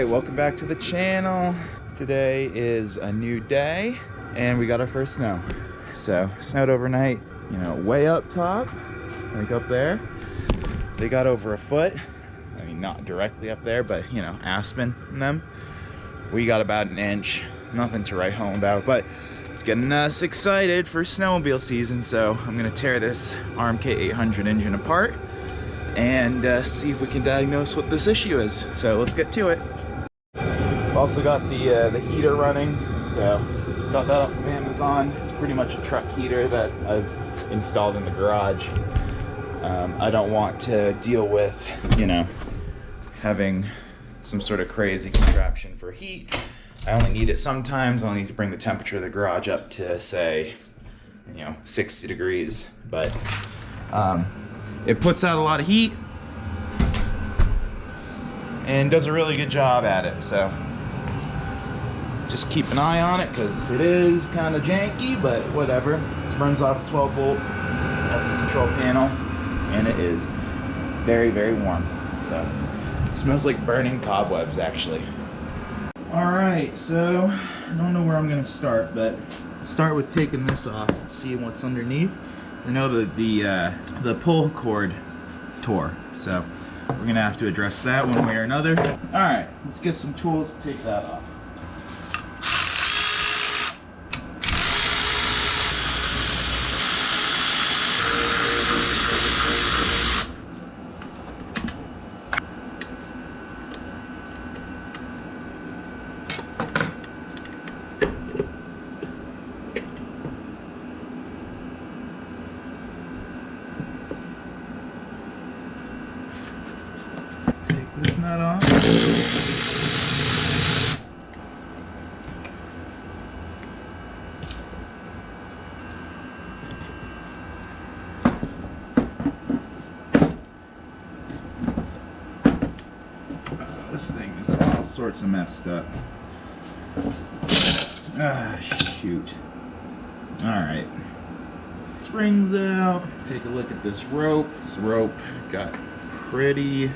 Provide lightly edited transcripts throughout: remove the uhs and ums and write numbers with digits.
Alright, welcome back to the channel. Today is a new day and we got our first snow. So, snowed overnight, you know, way up top, like up there. They got over a foot. I mean, not directly up there, but you know, Aspen and them. We got about an inch. Nothing to write home about, but it's getting us excited for snowmobile season. So I'm gonna tear this RMK 800 engine apart and see if we can diagnose what this issue is. So let's get to it. Also got the heater running, so got that off of Amazon. It's pretty much a truck heater that I've installed in the garage. I don't want to deal with, you know, having some sort of crazy contraption for heat. I only need it sometimes. I'll need to bring the temperature of the garage up to, say, you know, 60 degrees, but it puts out a lot of heat and does a really good job at it. So just keep an eye on it because it is kind of janky, but whatever. It runs off 12 volt. That's the control panel, and it is very, very warm. So it smells like burning cobwebs, actually. All right, so I don't know where I'm gonna start, but start with taking this off and see what's underneath. I know that the pull cord tore, so we're gonna have to address that one way or another. All right, let's get some tools to take that off. This nut off. This thing is all sorts of messed up. Ah, shoot. Alright. Springs out. Take a look at this rope. This rope got pretty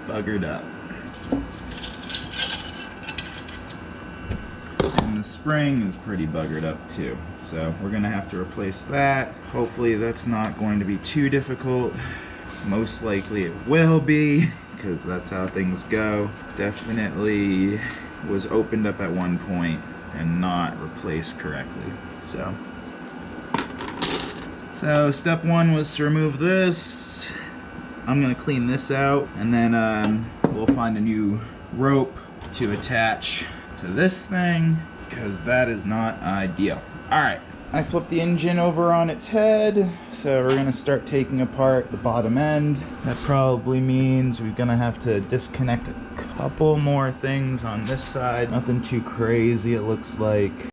buggered up. And the spring is pretty buggered up too. So we're gonna have to replace that. Hopefully that's not going to be too difficult. Most likely it will be, because that's how things go. Definitely was opened up at one point and not replaced correctly. So step one was to remove this. I'm gonna clean this out, and then we'll find a new rope to attach to this thing, because that is not ideal. All right, I flipped the engine over on its head, so we're gonna start taking apart the bottom end. That probably means we're gonna have to disconnect a couple more things on this side. Nothing too crazy, it looks like.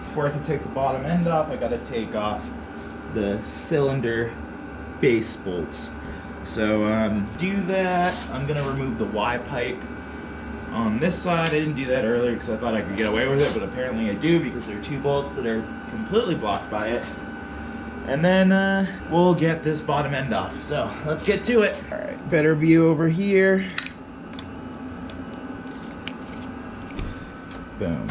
Before I can take the bottom end off, I gotta take off the cylinder base bolts. So do that. I'm gonna remove the Y pipe on this side. I didn't do that earlier because I thought I could get away with it, but apparently I do because there are two bolts that are completely blocked by it. And then we'll get this bottom end off. So let's get to it. All right, better view over here. Boom.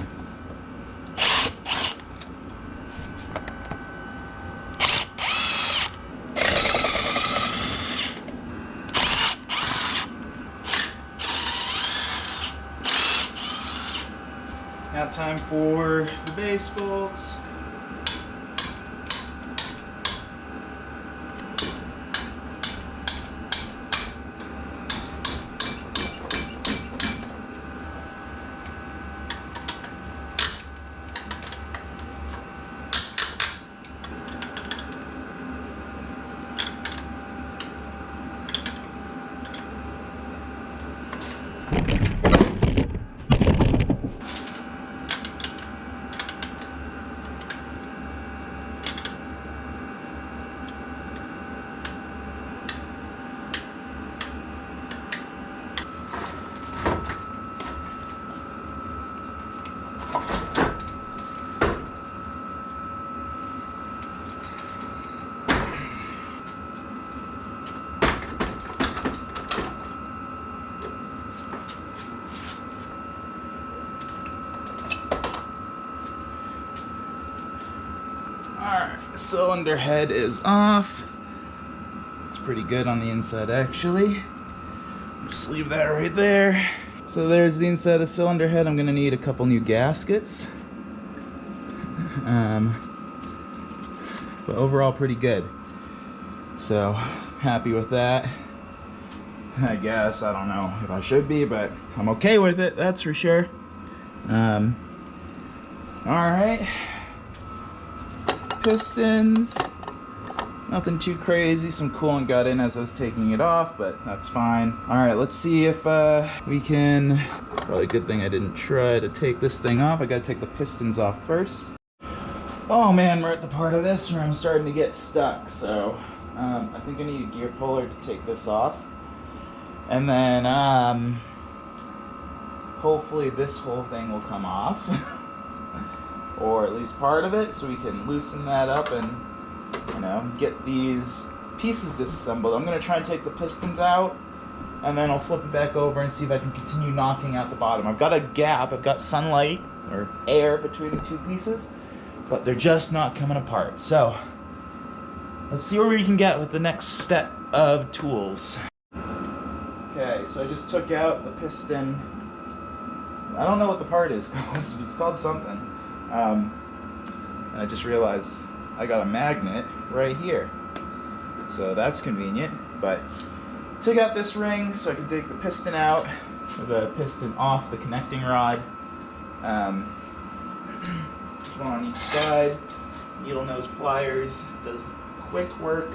Now time for the base bolts. Alright, the cylinder head is off. It's pretty good on the inside actually. Just leave that right there. So there's the inside of the cylinder head. I'm gonna need a couple new gaskets. But overall pretty good. So happy with that. I guess, I don't know if I should be, but I'm okay with it, that's for sure. Alright. Pistons, nothing too crazy. Some coolant got in as I was taking it off, but that's fine. All right, let's see if we can, probably a good thing I didn't try to take this thing off. I gotta take the pistons off first. Oh man, we're at the part of this where I'm starting to get stuck. So I think I need a gear puller to take this off. And then hopefully this whole thing will come off. Or at least part of it, so we can loosen that up and, you know, get these pieces disassembled. I'm going to try and take the pistons out, and then I'll flip it back over and see if I can continue knocking out the bottom. I've got a gap, I've got sunlight, or air between the two pieces, but they're just not coming apart. So, let's see where we can get with the next set of tools. Okay, so I just took out the piston. I don't know what the part is called. It's called something. And I just realized I got a magnet right here. So that's convenient, but took out this ring so I can take the piston out, or the piston off the connecting rod. One on each side. Needle nose pliers does quick work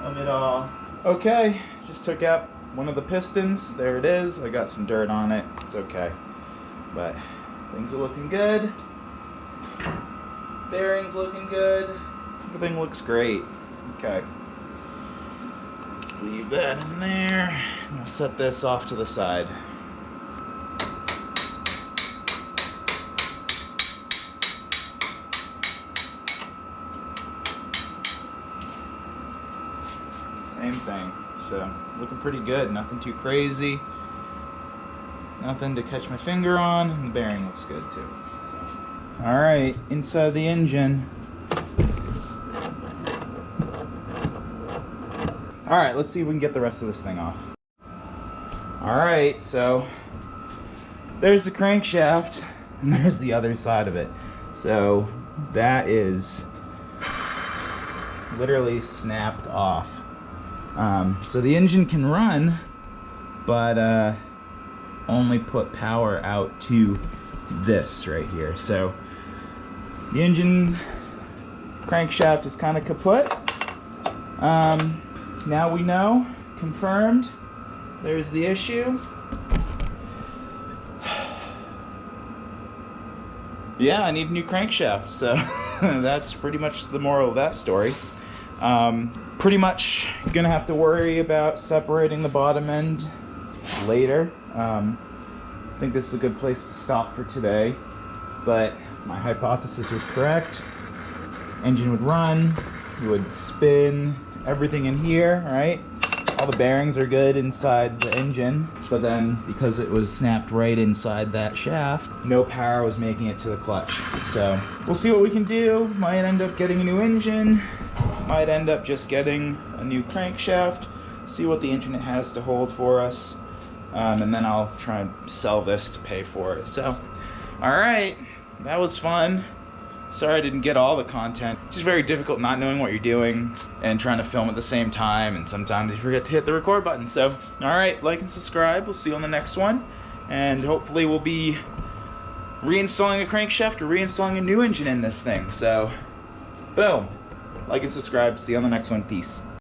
of it all. Okay, just took out one of the pistons. There it is. I got some dirt on it. It's okay, but things are looking good. Bearings looking good. Everything looks great. Okay. Just leave that in there. And we'll set this off to the side. Same thing. So, looking pretty good. Nothing too crazy. Nothing to catch my finger on. And the bearing looks good too. So. Alright, inside the engine. Alright, let's see if we can get the rest of this thing off. Alright, so there's the crankshaft, and there's the other side of it. So that is literally snapped off. So the engine can run, but only put power out to this right here. So the engine crankshaft is kind of kaput. Now we know, confirmed, there's the issue. Yeah, I need a new crankshaft, so that's pretty much the moral of that story. Pretty much gonna have to worry about separating the bottom end later. I think this is a good place to stop for today, but my hypothesis was correct. Engine would run, you would spin everything in here, right? All the bearings are good inside the engine, but then because it was snapped right inside that shaft, no power was making it to the clutch. So we'll see what we can do. Might end up getting a new engine, might end up just getting a new crankshaft, see what the internet has to hold for us, and then I'll try and sell this to pay for it. So, all right, that was fun. Sorry I didn't get all the content. It's just very difficult not knowing what you're doing and trying to film at the same time, and sometimes you forget to hit the record button. So, all right, like and subscribe. We'll see you on the next one, and hopefully we'll be reinstalling a crankshaft or reinstalling a new engine in this thing. So, boom. Like and subscribe. See you on the next one. Peace.